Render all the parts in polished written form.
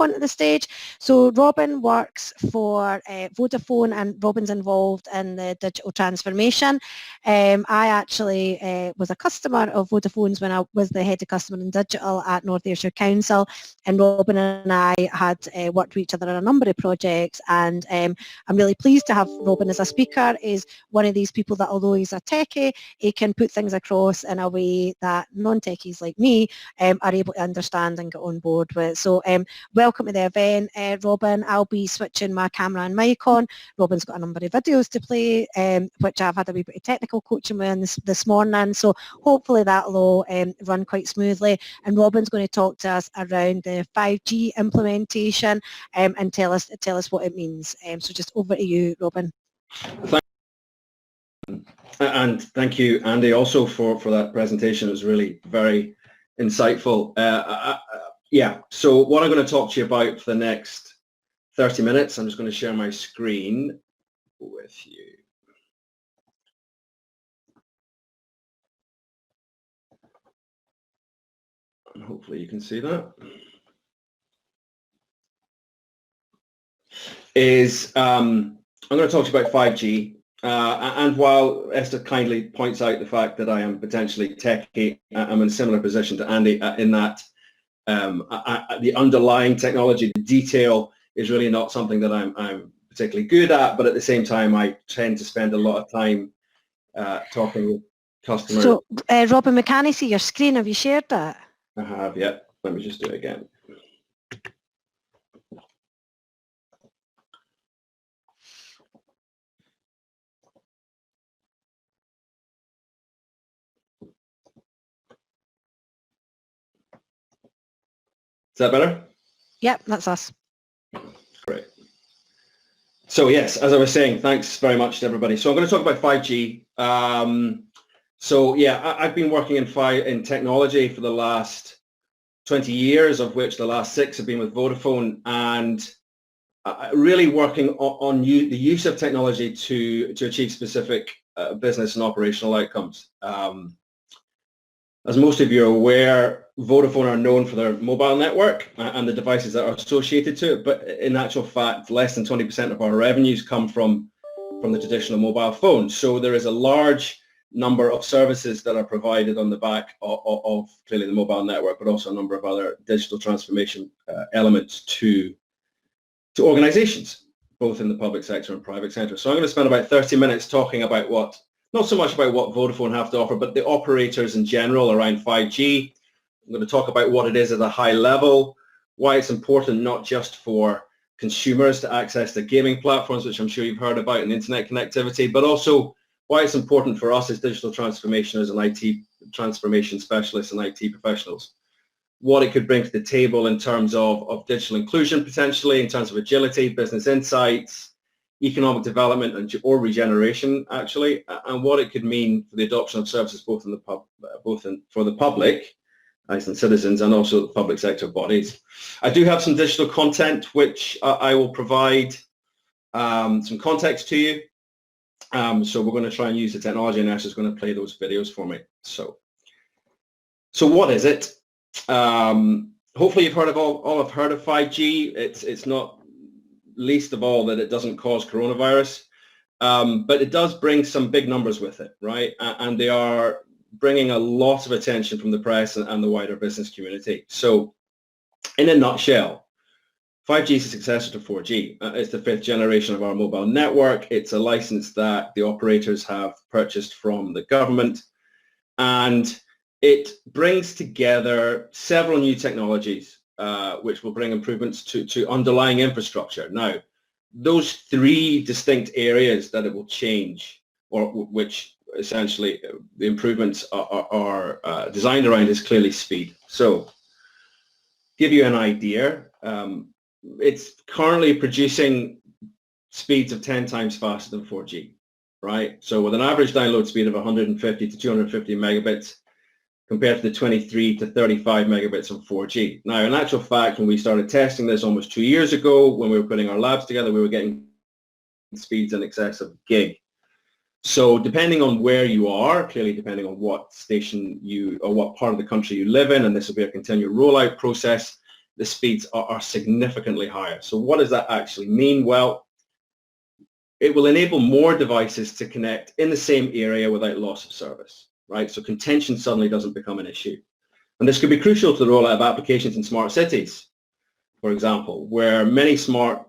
onto the stage. So Robin works for Vodafone, and Robin's involved in the digital transformation. I actually was a customer of Vodafone's when I was the head of customer and digital at North Ayrshire Council, and Robin and I had worked with each other on a number of projects, and I'm really pleased to have Robin as a speaker. He's one of these people that, although he's a techie, he can put things across in a way that non-techies like me are able to understand and get on board with. So welcome to the event, Robin. I'll be switching my camera and mic on. Robin's got a number of videos to play, which I've had a wee bit of technical coaching with this morning, so hopefully that'll all run quite smoothly. And Robin's going to talk to us around the 5G implementation and tell us what it means. So just over to you, Robin. And thank you, Andy, also for that presentation. It was really very insightful. Yeah, so what I'm going to talk to you about for the next 30 minutes, I'm just going to share my screen with you. And hopefully you can see that. I'm going to talk to you about 5G. And while Esther kindly points out the fact that I am potentially techie, I'm in a similar position to Andy in that the underlying technology, the detail, is really not something that I'm particularly good at, but at the same time I tend to spend a lot of time talking with customers. So Robin, we can't see your screen. Have you shared that? I have, yeah. Let me just do it again. Is that better? Yep, that's us. Great. So yes, as I was saying, thanks very much to everybody. So I'm going to talk about 5G. So yeah, I've been working in technology for the last 20 years, of which the last 6 have been with Vodafone, and really working on the use of technology to achieve specific business and operational outcomes. As most of you are aware, Vodafone are known for their mobile network and the devices that are associated to it, but in actual fact, less than 20% of our revenues come from the traditional mobile phone. So there is a large number of services that are provided on the back of clearly the mobile network, but also a number of other digital transformation elements to organizations, both in the public sector and private sector. So I'm going to spend about 30 minutes talking about not so much about what Vodafone have to offer, but the operators in general around 5G. I'm going to talk about what it is at a high level, why it's important not just for consumers to access the gaming platforms, which I'm sure you've heard about, and internet connectivity, but also why it's important for us as digital transformationers and IT transformation specialists and IT professionals. What it could bring to the table in terms of digital inclusion, potentially, in terms of agility, business insights, economic development or regeneration, actually, and what it could mean for the adoption of services both for the public, Iceland citizens, and also the public sector bodies. I do have some digital content which I will provide some context to you. So we're going to try and use the technology, and Ash is going to play those videos for me. So what is it? Hopefully you've heard of all have heard of 5G. It's not least of all that it doesn't cause coronavirus, but it does bring some big numbers with it, right? And they are bringing a lot of attention from the press and the wider business community. So in a nutshell, 5G is a successor to 4G. It's the 5th generation of our mobile network. It's a license that the operators have purchased from the government, and it brings together several new technologies which will bring improvements to underlying infrastructure. Now, those 3 distinct areas that it will change, or which essentially the improvements are designed around, is clearly speed. So, give you an idea, it's currently producing speeds of 10 times faster than 4G, right? So with an average download speed of 150 to 250 megabits, compared to the 23 to 35 megabits on 4G. Now, in actual fact, when we started testing this almost 2 years ago, when we were putting our labs together, we were getting speeds in excess of gig. So depending on where you are, clearly depending on what station or what part of the country you live in, and this will be a continual rollout process, the speeds are significantly higher. So what does that actually mean? Well, it will enable more devices to connect in the same area without loss of service, right? So contention suddenly doesn't become an issue. And this could be crucial to the rollout of applications in smart cities, for example, where many smart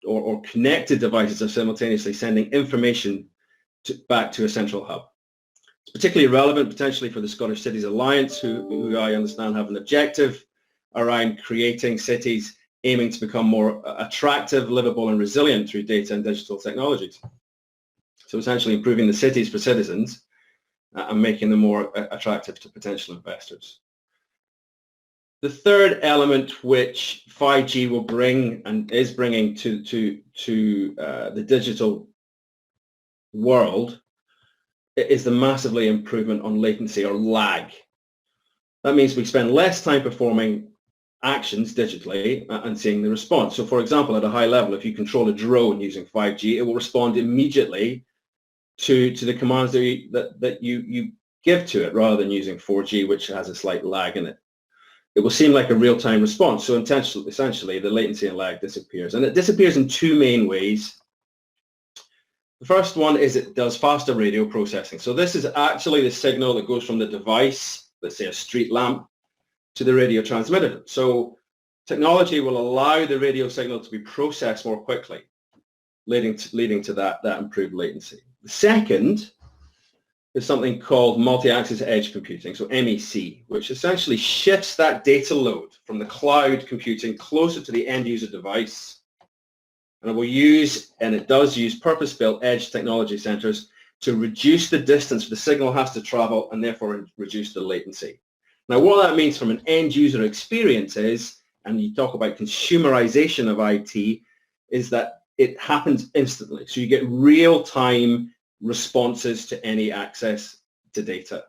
or connected devices are simultaneously sending information back to a central hub. It's particularly relevant potentially for the Scottish Cities Alliance, who I understand have an objective around creating cities aiming to become more attractive, livable and resilient through data and digital technologies. So essentially improving the cities for citizens and making them more attractive to potential investors. The third element which 5G will bring and is bringing to the digital world is the massively improvement on latency or lag. That means we spend less time performing actions digitally and seeing the response. So for example, at a high level, if you control a drone using 5G, it will respond immediately to the commands that you give to it rather than using 4G, which has a slight lag in it. It will seem like a real-time response. So essentially, the latency and lag disappears. And it disappears in two main ways. The first one is it does faster radio processing. So this is actually the signal that goes from the device, let's say a street lamp, to the radio transmitter. So technology will allow the radio signal to be processed more quickly, leading to that improved latency. The second is something called multi-access edge computing, so MEC, which essentially shifts that data load from the cloud computing closer to the end user device. And it does use purpose-built edge technology centers to reduce the distance the signal has to travel and therefore reduce the latency. Now, what that means from an end user experience is, and you talk about consumerization of IT, is that it happens instantly. So you get real-time responses to any access to data.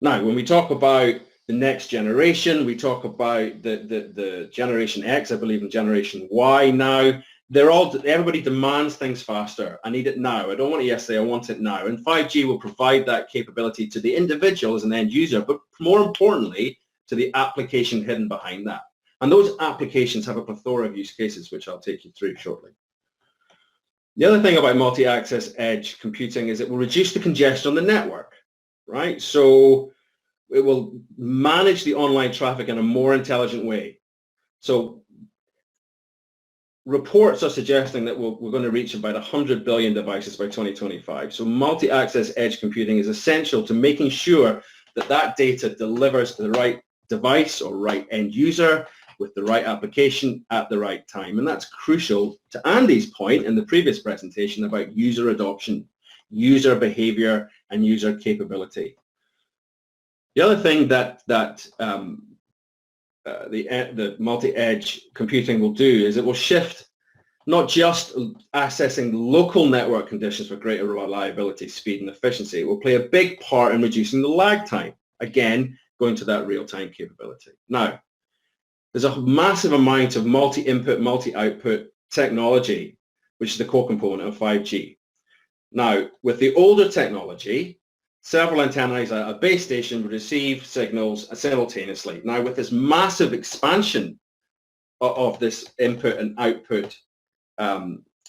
Now, when we talk about the next generation, we talk about the Generation X, I believe, and Generation Y now. Everybody demands things faster. I need it now. I don't want it yesterday. I want it now. And 5G will provide that capability to the individual as an end user, but more importantly, to the application hidden behind that. And those applications have a plethora of use cases, which I'll take you through shortly. The other thing about multi-access edge computing is it will reduce the congestion on the network, right? So it will manage the online traffic in a more intelligent way. So reports are suggesting that we're going to reach about 100 billion devices by 2025. So multi-access edge computing is essential to making sure that that data delivers to the right device or right end user with the right application at the right time. And that's crucial to Andy's point in the previous presentation about user adoption, user behavior, and user capability. The other thing that the multi-edge computing will do is it will shift not just accessing local network conditions for greater reliability, speed, and efficiency. It will play a big part in reducing the lag time, again, going to that real-time capability. Now, there's a massive amount of multi-input, multi-output technology, which is the core component of 5G. Now, with the older technology, several antennas at a base station would receive signals simultaneously. Now, with this massive expansion of this input and output,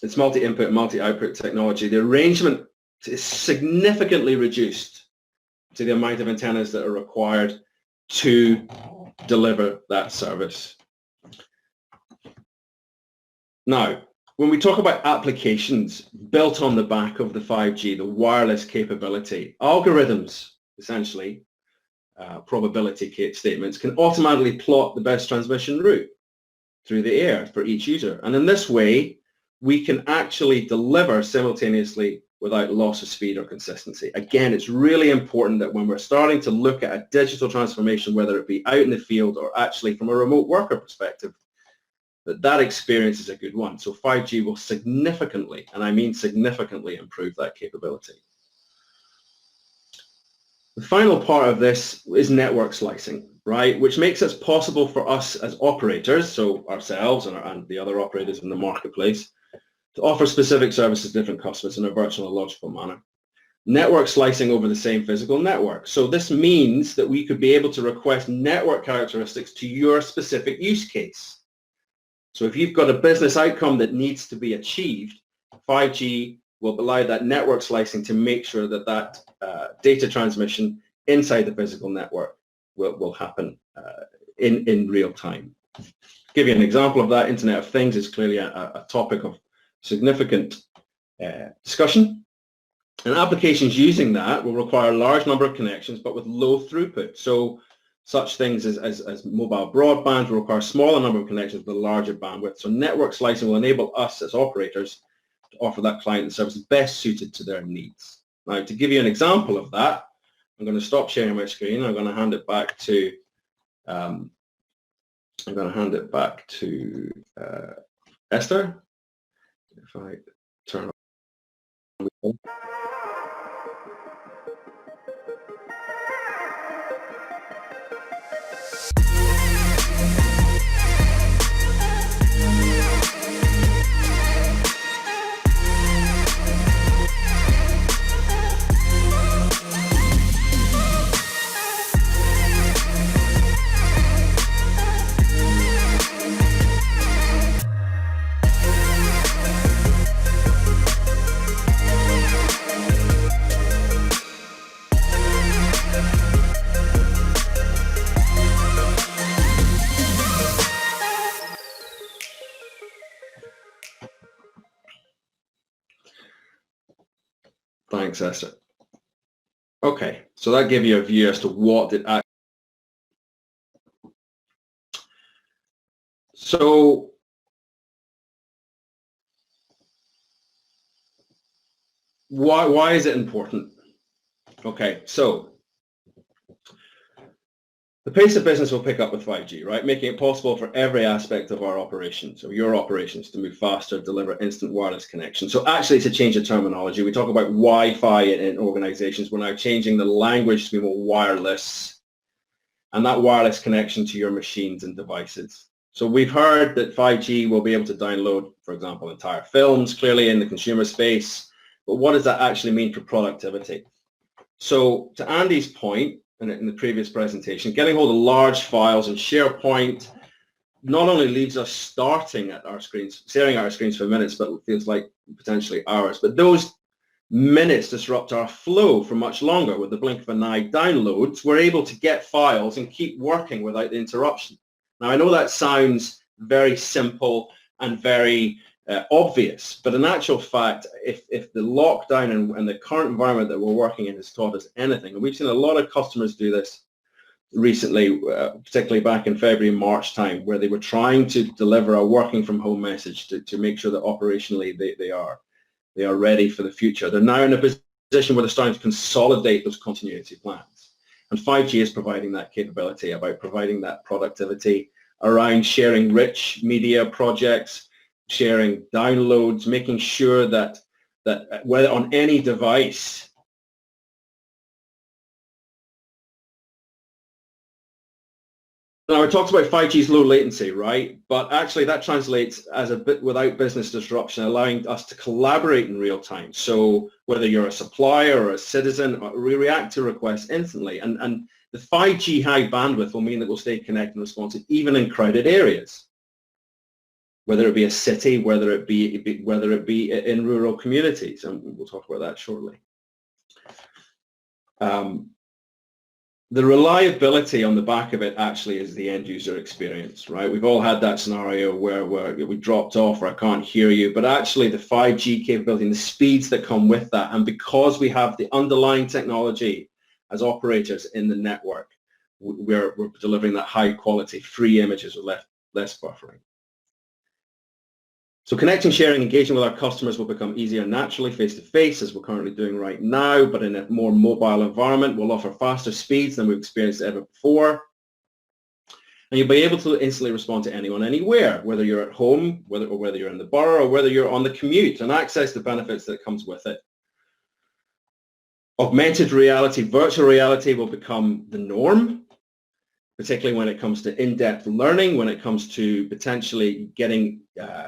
this multi-input, multi-output technology, the arrangement is significantly reduced to the amount of antennas that are required to deliver that service. Now, when we talk about applications built on the back of the 5G, the wireless capability, algorithms, essentially, probability statements, can automatically plot the best transmission route through the air for each user. And in this way, we can actually deliver simultaneously without loss of speed or consistency. Again, it's really important that when we're starting to look at a digital transformation, whether it be out in the field or actually from a remote worker perspective, that experience is a good one. So 5G will significantly, and I mean significantly, improve that capability. The final part of this is network slicing, right, which makes it possible for us as operators, so ourselves and the other operators in the marketplace, to offer specific services to different customers in a virtual and logical manner. network slicing over the same physical network. So this means that we could be able to request network characteristics to your specific use case. So if you've got a business outcome that needs to be achieved, 5G will allow that network slicing to make sure that that data transmission inside the physical network will happen in real time. Give you an example of that, Internet of Things is clearly a topic of significant discussion. And applications using that will require a large number of connections, but with low throughput. So such things as mobile broadband will require a smaller number of connections with a larger bandwidth. So network slicing will enable us as operators to offer that client the service best suited to their needs. Now, to give you an example of that, I'm going to stop sharing my screen. I'm going to hand it back to Esther. If I turn on. Thanks, Esther. Okay, so that gave you a view as to what it actually. So why is it important? Okay, so the pace of business will pick up with 5G, right? Making it possible for every aspect of our operations, or your operations, to move faster, deliver instant wireless connection. So actually, to change the terminology, we talk about Wi-Fi in organizations. We're now changing the language to be more wireless, and that wireless connection to your machines and devices. So we've heard that 5G will be able to download, for example, entire films, clearly in the consumer space. But what does that actually mean for productivity? So to Andy's point, in the previous presentation, getting hold of large files in SharePoint not only leaves us staring at our screens for minutes, but it feels like potentially hours. But those minutes disrupt our flow for much longer. With the blink of an eye downloads, we're able to get files and keep working without the interruption. Now, I know that sounds very simple and very obvious, but in actual fact, if the lockdown and the current environment that we're working in has taught us anything, and we've seen a lot of customers do this recently, particularly back in February, March time, where they were trying to deliver a working from home message to make sure that operationally they are ready for the future. They're now in a position where they're starting to consolidate those continuity plans. And 5G is providing that capability, about providing that productivity around sharing rich media projects, sharing downloads, making sure that whether on any device, now it talks about 5G's low latency, right? But actually that translates as a bit without business disruption, allowing us to collaborate in real time. So whether you're a supplier or a citizen, we react to requests instantly. And the 5G high bandwidth will mean that we'll stay connected and responsive even in crowded areas, whether it be a city, whether it be in rural communities, and we'll talk about that shortly. The reliability on the back of it actually is the end user experience, right? We've all had that scenario where we dropped off or I can't hear you, but actually the 5G capability and the speeds that come with that, and because we have the underlying technology as operators in the network, we're delivering that high quality, free images with less buffering. So connecting, sharing, engaging with our customers will become easier naturally face-to-face, as we're currently doing right now, but in a more mobile environment, we'll offer faster speeds than we've experienced ever before. And you'll be able to instantly respond to anyone, anywhere, whether you're at home, whether you're in the borough, or whether you're on the commute, and access the benefits that comes with it. Augmented reality, virtual reality will become the norm, particularly when it comes to in-depth learning, when it comes to potentially getting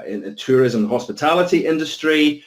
in the tourism and hospitality industry,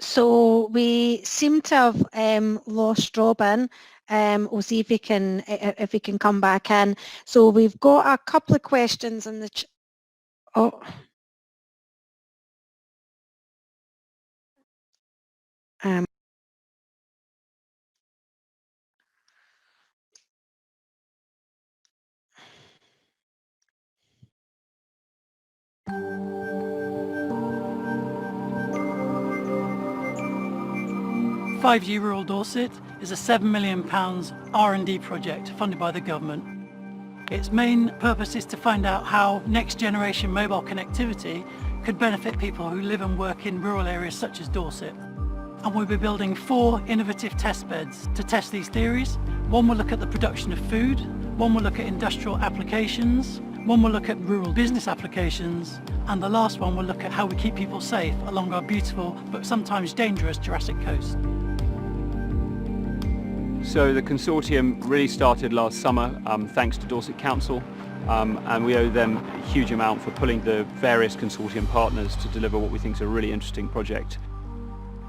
So we seem to have lost Robin. We'll see if he can come back in. So we've got a couple of questions in the oh. Um, 5G Rural Dorset is a £7 million R&D project funded by the government. Its main purpose is to find out how next generation mobile connectivity could benefit people who live and work in rural areas such as Dorset. And we'll be building 4 innovative test beds to test these theories. One will look at the production of food, one will look at industrial applications, one will look at rural business applications, and the last one will look at how we keep people safe along our beautiful but sometimes dangerous Jurassic coast. So the consortium really started last summer thanks to Dorset Council, and we owe them a huge amount for pulling the various consortium partners to deliver what we think is a really interesting project.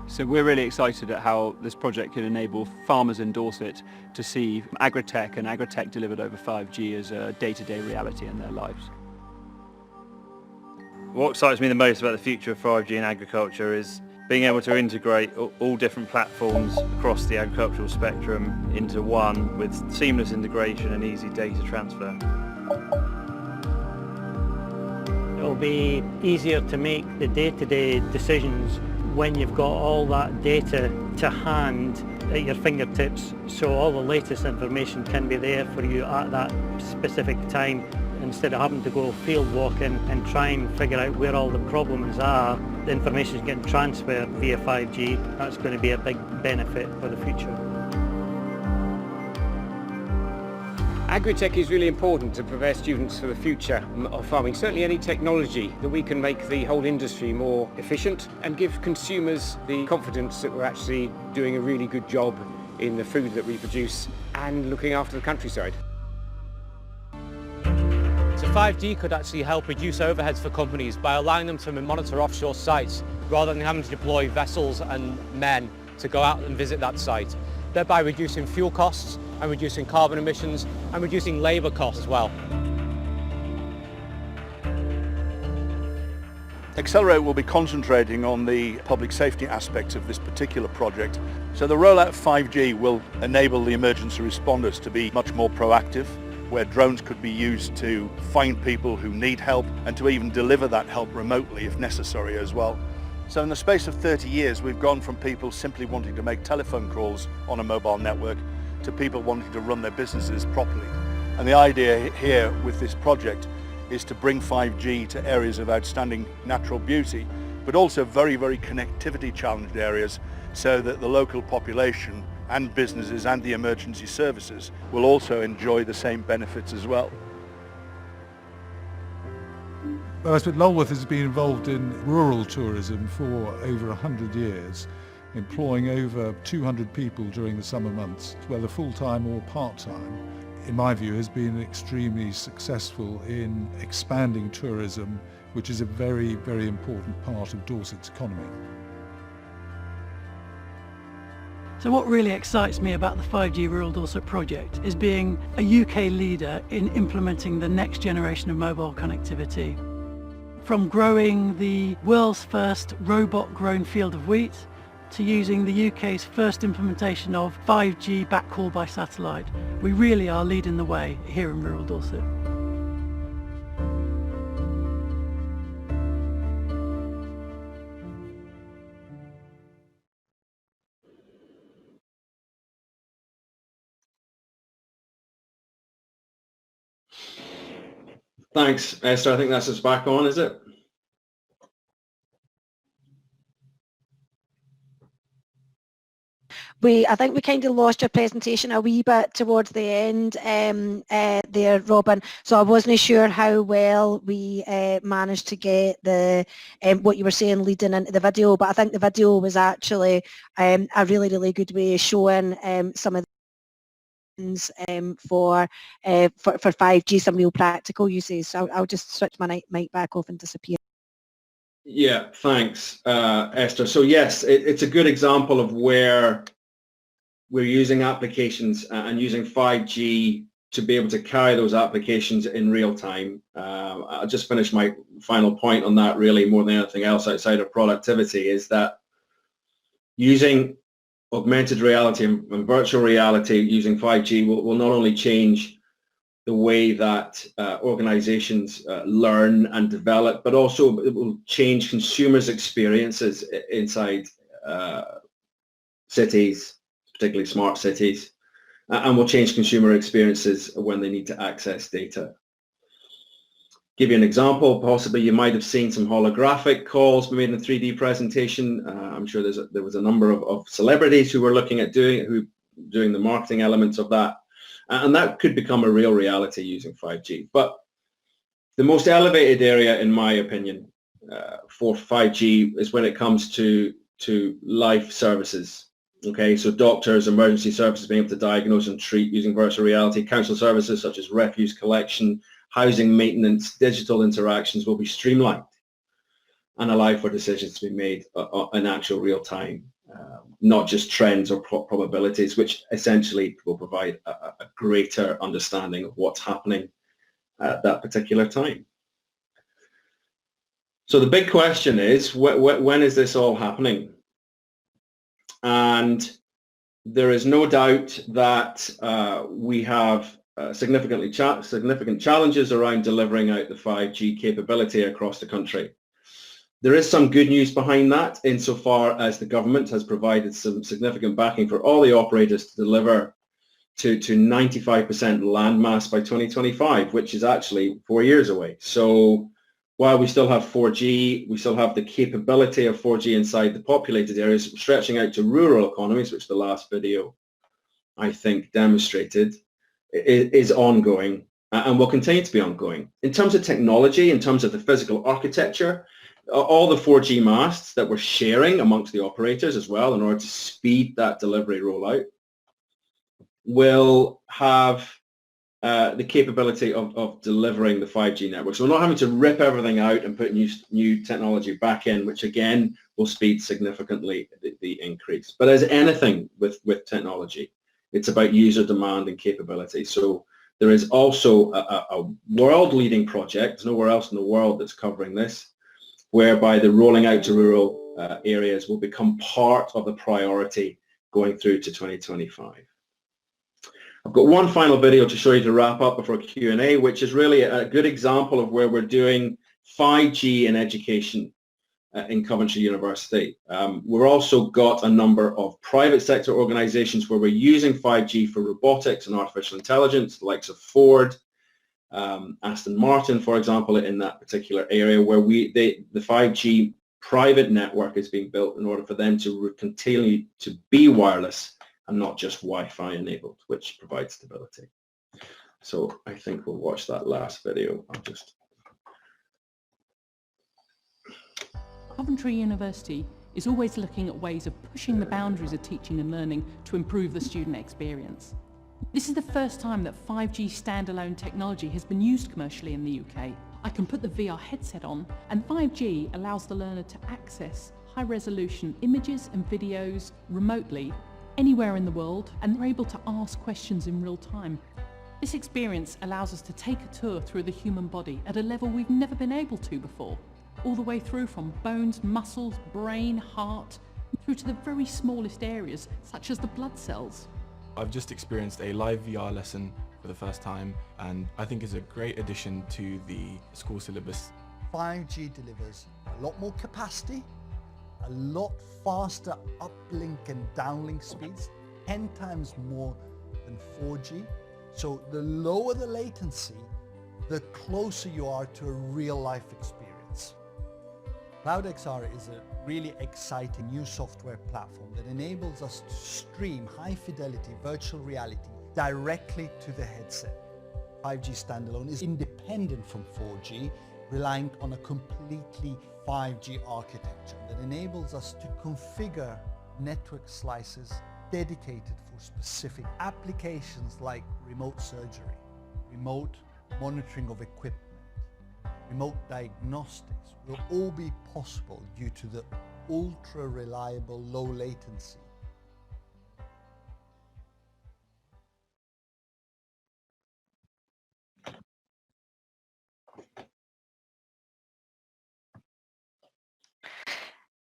So we're really excited at how this project can enable farmers in Dorset to see agritech and agritech delivered over 5G as a day-to-day reality in their lives. What excites me the most about the future of 5G in agriculture is being able to integrate all different platforms across the agricultural spectrum into one with seamless integration and easy data transfer. It'll be easier to make the day-to-day decisions when you've got all that data to hand at your fingertips, so all the latest information can be there for you at that specific time. Instead of having to go field walking and try and figure out where all the problems are, the information is getting transferred via 5G. That's going to be a big benefit for the future. Agritech is really important to prepare students for the future of farming. Certainly any technology that we can make the whole industry more efficient and give consumers the confidence that we're actually doing a really good job in the food that we produce and looking after the countryside. So 5G could actually help reduce overheads for companies by allowing them to monitor offshore sites rather than having to deploy vessels and men to go out and visit that site, thereby reducing fuel costs and reducing carbon emissions and reducing labour costs as well. Accelerate will be concentrating on the public safety aspects of this particular project. So the rollout of 5G will enable the emergency responders to be much more proactive, where drones could be used to find people who need help and to even deliver that help remotely if necessary as well. So in the space of 30 years, we've gone from people simply wanting to make telephone calls on a mobile network to people wanting to run their businesses properly. And the idea here with this project is to bring 5G to areas of outstanding natural beauty, but also very, very connectivity challenged areas, so that the local population and businesses and the emergency services will also enjoy the same benefits as well. Well, I suppose Lulworth has been involved in rural tourism for over 100 years, employing over 200 people during the summer months, whether full-time or part-time. In my view, has been extremely successful in expanding tourism, which is a very, very important part of Dorset's economy. So what really excites me about the 5G Rural Dorset project is being a UK leader in implementing the next generation of mobile connectivity. From growing the world's first robot-grown field of wheat to using the UK's first implementation of 5G backhaul by satellite, we really are leading the way here in rural Dorset. Thanks, Esther. I think that's us back on, is it? I think we kind of lost your presentation a wee bit towards the end there, Robin. So I wasn't sure how well we managed to get the what you were saying leading into the video, but I think the video was actually a really, really good way of showing some of the things for 5G, some real practical uses. So I'll just switch my mic back off and disappear. Yeah, thanks, Esther. So yes, it's a good example of where we're using applications and using 5G to be able to carry those applications in real time. I'll just finish my final point on that, really, more than anything else outside of productivity, is that using augmented reality and virtual reality using 5G will not only change the way that organizations learn and develop, but also it will change consumers' experiences inside cities, particularly smart cities, and will change consumer experiences when they need to access data. Give you an example, possibly you might have seen some holographic calls made in a 3D presentation. I'm sure there was a number of celebrities who were looking at doing the marketing elements of that. And that could become a real reality using 5G. But the most elevated area, in my opinion, for 5G is when it comes to life services. Okay, so doctors, emergency services being able to diagnose and treat using virtual reality, council services such as refuse collection, housing maintenance, digital interactions will be streamlined and allow for decisions to be made in actual real time. Not just trends or probabilities, which essentially will provide a greater understanding of what's happening at that particular time. So the big question is, when is this all happening? And there is no doubt that we have significant challenges around delivering out the 5G capability across the country. There is some good news behind that, insofar as the government has provided some significant backing for all the operators to deliver to 95% landmass by 2025, which is actually 4 years away. So while we still have 4G, we still have the capability of 4G inside the populated areas, stretching out to rural economies, which the last video, I think, demonstrated, is ongoing and will continue to be ongoing. In terms of technology, in terms of the physical architecture, all the 4G masts that we're sharing amongst the operators as well in order to speed that delivery rollout will have the capability of delivering the 5G network. So we're not having to rip everything out and put new technology back in, which again will speed significantly the increase. But as anything with technology, it's about user demand and capability. So there is also a world-leading project, there's nowhere else in the world that's covering this, whereby the rolling out to rural areas will become part of the priority going through to 2025. I've got one final video to show you to wrap up before Q&A, which is really a good example of where we're doing 5G in education in Coventry University. We've also got a number of private sector organizations where we're using 5G for robotics and artificial intelligence, the likes of Ford, Aston Martin, for example, in that particular area where the 5G private network is being built in order for them to continue to be wireless and not just Wi-Fi enabled, which provides stability. So I think we'll watch that last video. Coventry University is always looking at ways of pushing the boundaries of teaching and learning to improve the student experience. This is the first time that 5G standalone technology has been used commercially in the UK. I can put the VR headset on, and 5G allows the learner to access high-resolution images and videos remotely anywhere in the world, and they're able to ask questions in real time. This experience allows us to take a tour through the human body at a level we've never been able to before, all the way through from bones, muscles, brain, heart, through to the very smallest areas, such as the blood cells. I've just experienced a live VR lesson for the first time, and I think it's a great addition to the school syllabus. 5G delivers a lot more capacity, a lot faster uplink and downlink speeds, 10 times more than 4G. So the lower the latency, the closer you are to a real life experience. CloudXR is a really exciting new software platform that enables us to stream high fidelity virtual reality directly to the headset. 5G standalone is independent from 4G, relying on a completely 5G architecture that enables us to configure network slices dedicated for specific applications like remote surgery, remote monitoring of equipment, remote diagnostics will all be possible due to the ultra reliable low latency.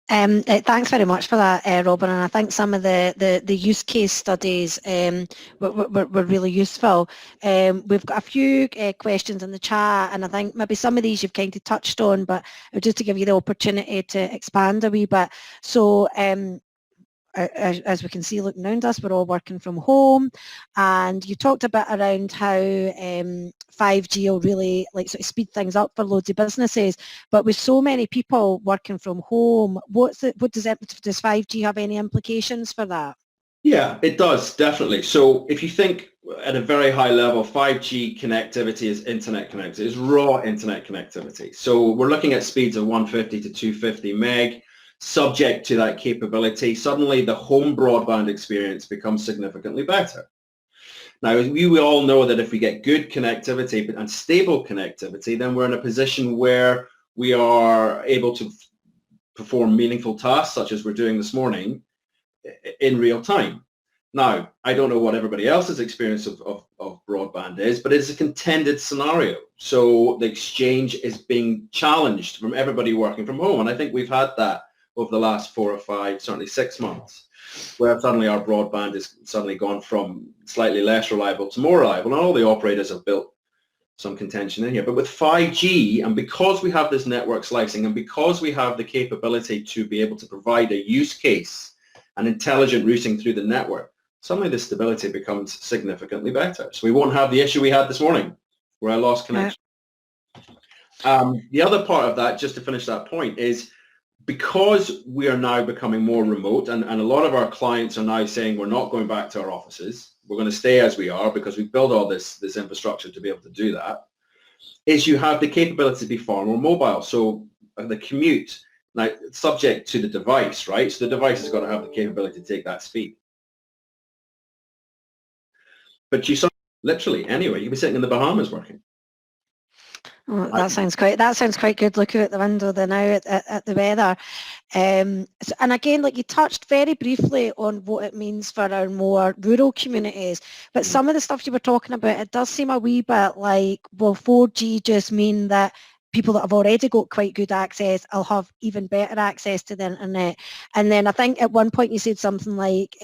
Thanks very much for that, Robin, and I think some of the use case studies were really useful. We've got a few questions in the chat, and I think maybe some of these you've kind of touched on, but just to give you the opportunity to expand a wee bit. So as we can see looking around us, we're all working from home, and you talked a bit around how 5G will really sort of speed things up for loads of businesses, but with so many people working from home, does 5G have any implications for that? Yeah, it does, definitely. So if you think at a very high level, 5G connectivity is internet connectivity, it's raw internet connectivity. So we're looking at speeds of 150 to 250 meg. Subject to that capability, suddenly the home broadband experience becomes significantly better. Now, we all know that if we get good connectivity and stable connectivity, then we're in a position where we are able to perform meaningful tasks, such as we're doing this morning, in real time. Now, I don't know what everybody else's experience of broadband is, but it's a contended scenario. So the exchange is being challenged from everybody working from home, and I think we've had that over the last 4 or 5, certainly 6 months, where suddenly our broadband has suddenly gone from slightly less reliable to more reliable, and all the operators have built some contention in here. But with 5G, and because we have this network slicing, and because we have the capability to be able to provide a use case and intelligent routing through the network, suddenly the stability becomes significantly better. So we won't have the issue we had this morning, where I lost connection. The other part of that, just to finish that point, is because we are now becoming more remote, and a lot of our clients are now saying we're not going back to our offices, we're going to stay as we are because we've built all this infrastructure to be able to do that, is you have the capability to be far more mobile. So the commute, now subject to the device, right? So the device has got to have the capability to take that speed. But you literally anyway, you can be sitting in the Bahamas working. Oh, that sounds quite good looking at the window there now at the weather. And again, like you touched very briefly on what it means for our more rural communities, but some of the stuff you were talking about, it does seem a wee bit like, well, 4G just mean that people that have already got quite good access will have even better access to the internet. And then I think at one point you said something like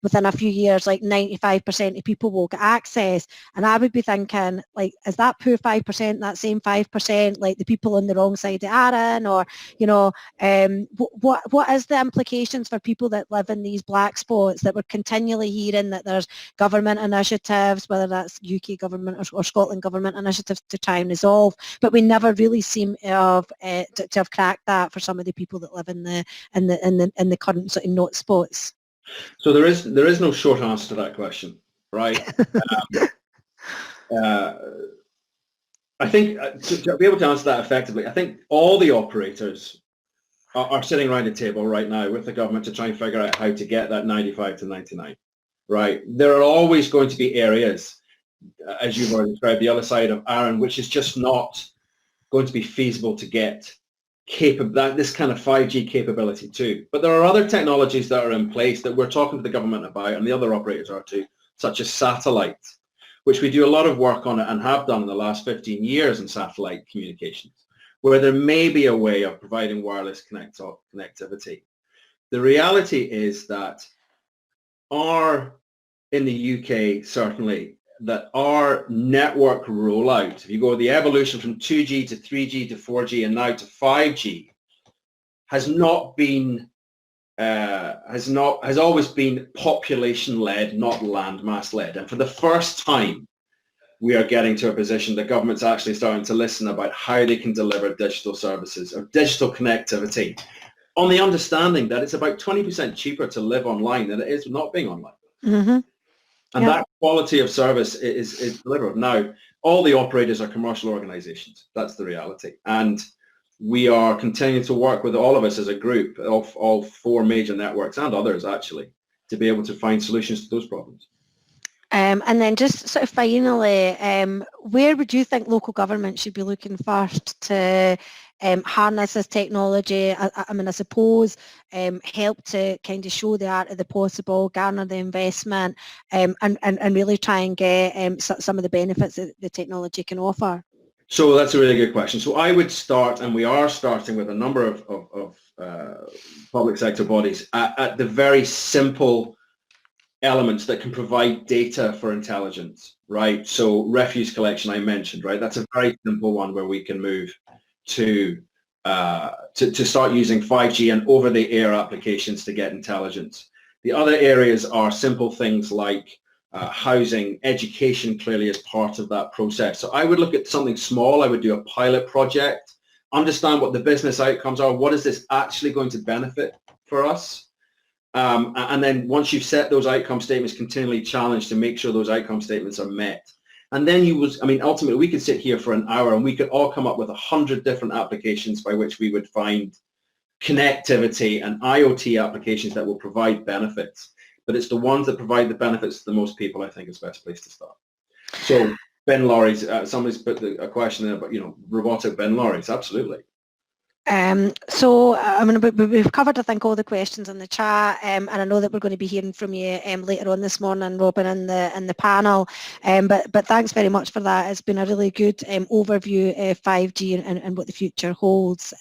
within a few years, like 95% of people will get access. And I would be thinking, like, is that poor 5%, that same 5%, like the people on the wrong side of Arran, or, you know, what is the implications for people that live in these black spots that we're continually hearing that there's government initiatives, whether that's UK government or Scotland government initiatives to try and resolve, but we never really seem to have cracked that for some of the people that live in the current sort of not spots. So there is no short answer to that question, right? I think to be able to answer that effectively, I think all the operators are sitting around the table right now with the government to try and figure out how to get that 95 to 99, right? There are always going to be areas, as you've already described, the other side of Arran, which is just not going to be feasible to get this kind of 5G capability too. But there are other technologies that are in place that we're talking to the government about, and the other operators are too, such as satellite, which we do a lot of work on and have done in the last 15 years in satellite communications, where there may be a way of providing wireless connectivity. The reality is that in the UK, certainly, that our network rollout, if you go the evolution from 2G to 3G to 4G and now to 5G, has always been population-led, not landmass-led. And for the first time, we are getting to a position that government's actually starting to listen about how they can deliver digital services or digital connectivity, on the understanding that it's about 20% cheaper to live online than it is not being online. Mm-hmm. And that quality of service is delivered. Now, all the operators are commercial organizations. That's the reality. And we are continuing to work with all of us as a group, of all 4 major networks and others actually, to be able to find solutions to those problems. And then just sort of finally, where would you think local government should be looking first to harness this technology? I mean, I suppose help to kind of show the art of the possible, garner the investment, and really try and get some of the benefits that the technology can offer. So that's a really good question. So I would start, and we are starting with a number of public sector bodies at the very simple elements that can provide data for intelligence, right? So refuse collection I mentioned, right? That's a very simple one where we can move to start using 5G and over-the-air applications to get intelligence. The other areas are simple things like housing, education clearly is part of that process. So I would look at something small. I would do a pilot project, understand what the business outcomes are. What is this actually going to benefit for us? And then once you've set those outcome statements, continually challenge to make sure those outcome statements are met. And then ultimately we could sit here for an hour and we could all come up with 100 different applications by which we would find connectivity and IoT applications that will provide benefits. But it's the ones that provide the benefits to the most people, I think, is the best place to start. So bin lorries, somebody's put a question there about, robotic bin lorries, absolutely. So I mean, we've covered, I think, all the questions in the chat, and I know that we're going to be hearing from you later on this morning, Robin, in the panel. But thanks very much for that. It's been a really good overview of 5G and what the future holds.